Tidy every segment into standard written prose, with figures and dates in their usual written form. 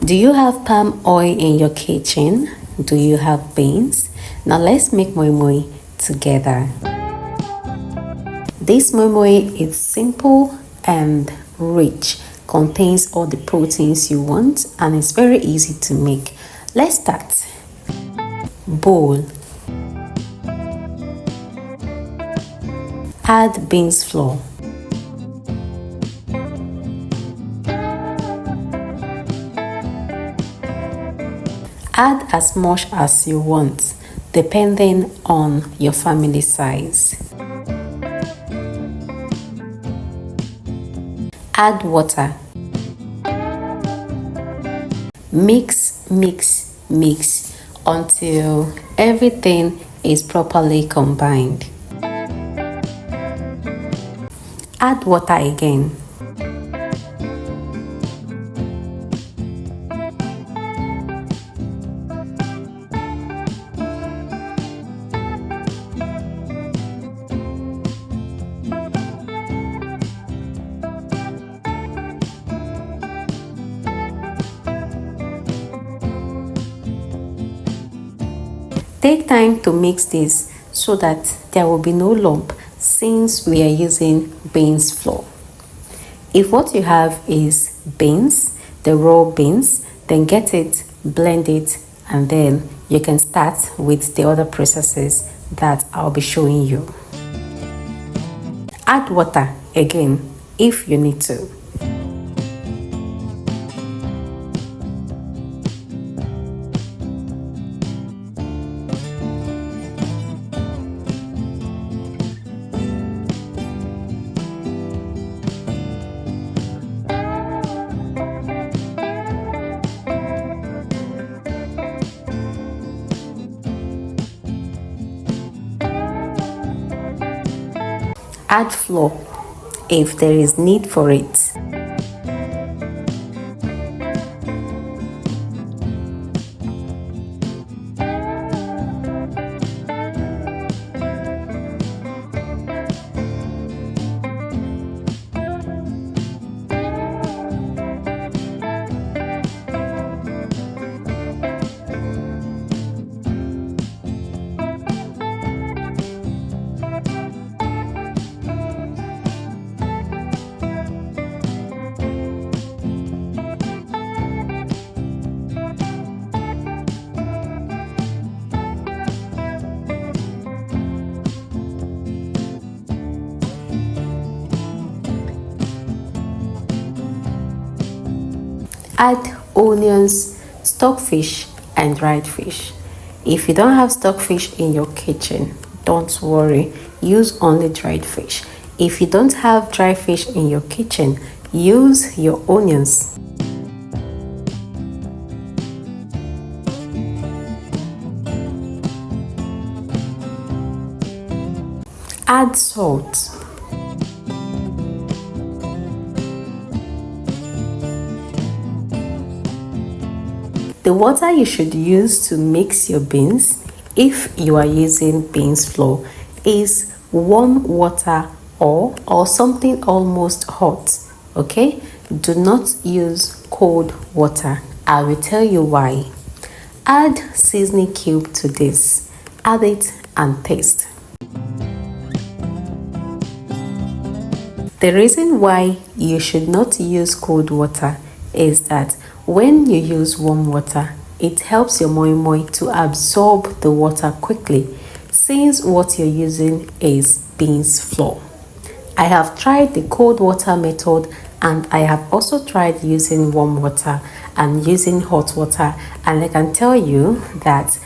Do you have palm oil in your kitchen? Do you have beans? Now let's make moi moi together. This moi moi is simple and rich, contains all the proteins you want, and it's very easy to make. Let's start. Bowl. Add beans flour. Add as much as you want, depending on your family size. Add water. Mix, mix, mix until everything is properly combined. Add water again. Take time to mix this so that there will be no lump since we are using beans flour. If what you have is beans, the raw beans, then get it, blend it, and then you can start with the other processes that I'll be showing you. Add water again if you need to. Add flour if there is need for it. Add onions, stockfish, and dried fish. If you don't have stockfish in your kitchen, don't worry, use only dried fish. If you don't have dried fish in your kitchen, use your onions. Add salt. The water you should use to mix your beans, if you are using beans flour, is warm water or something almost hot. Okay? Do not use cold water. I will tell you why. Add seasoning cube to this. Add it and taste. The reason why you should not use cold water is that when you use warm water, it helps your moi moi to absorb the water quickly, since what you're using is beans flour. I have tried the cold water method, and I have also tried using warm water and using hot water, and I can tell you that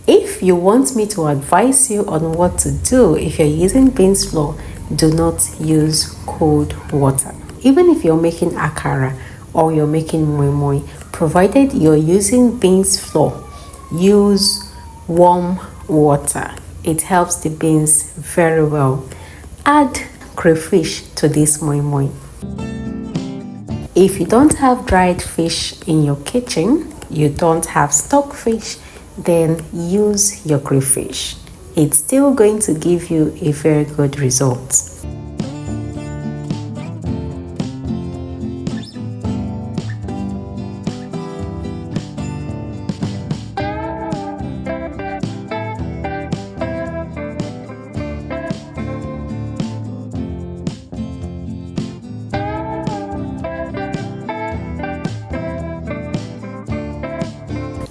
if you want me to advise you on what to do if you're using beans flour, do not use cold water. Even if you're making akara or you're making moi moi, provided you're using beans flour, use warm water. It helps the beans very well. Add crayfish to this moi moi. If you don't have dried fish in your kitchen, you don't have stockfish, then use your crayfish. It's still going to give you a very good result.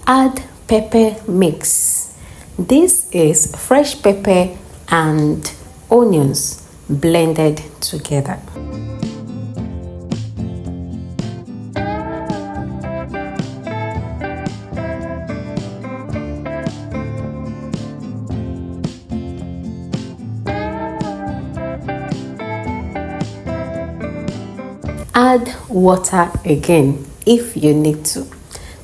add pepper mix. This is fresh pepper and onions blended together. Add water again if you need to.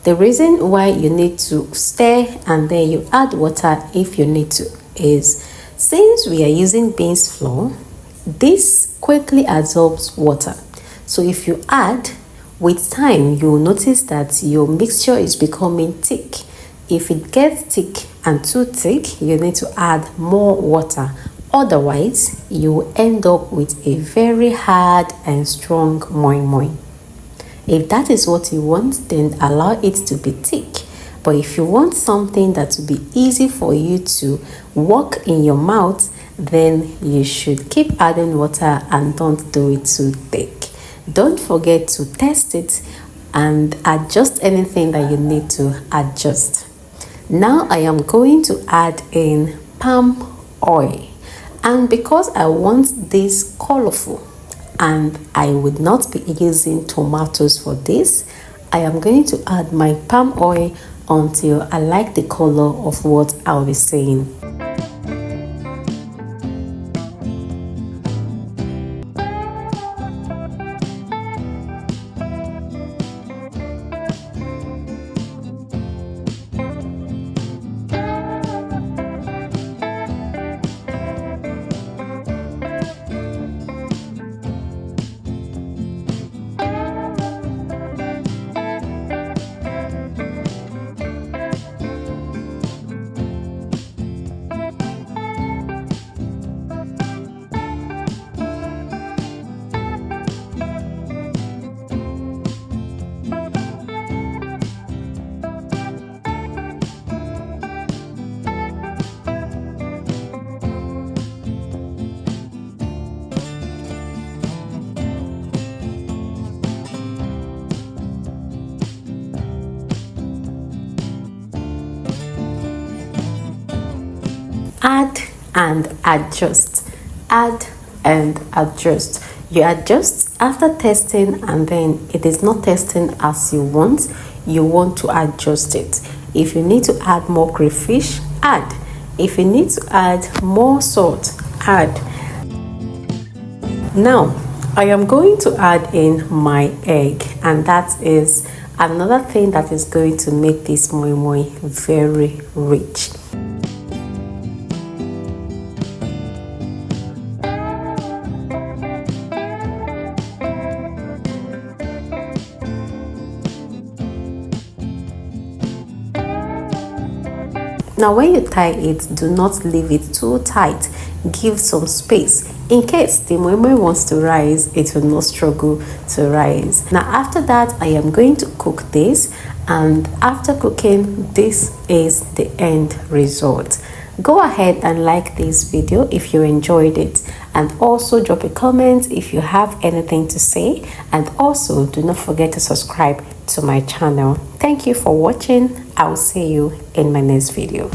The reason why you need to stir and then you add water if you need to is since we are using beans flour, this quickly absorbs water. So if you add, with time you will notice that your mixture is becoming thick. If it gets thick and too thick, you need to add more water. Otherwise, you will end up with a very hard and strong moi moi. If that is what you want, then allow it to be thick. But if you want something that will be easy for you to work in your mouth, then you should keep adding water and don't do it too thick. Don't forget to test it and adjust anything that you need to adjust. Now I am going to add in palm oil. And because I want this colorful and I would not be using tomatoes for this, I am going to add my palm oil until I like the color of what I'll be saying. Add and adjust. Add and adjust. You adjust after testing and then it is not testing as you want to adjust it. If you need to add more crayfish, add. If you need to add more salt, add. Now I am going to add in my egg, and that is another thing that is going to make this moi moi very rich. Now when you tie it, do not leave it too tight. Give some space. In case the moi moi wants to rise, it will not struggle to rise. Now after that, I am going to cook this, and after cooking, this is the end result. Go ahead and like this video if you enjoyed it, and also drop a comment if you have anything to say, and also do not forget to subscribe to my channel. Thank you for watching. I'll see you in my next video.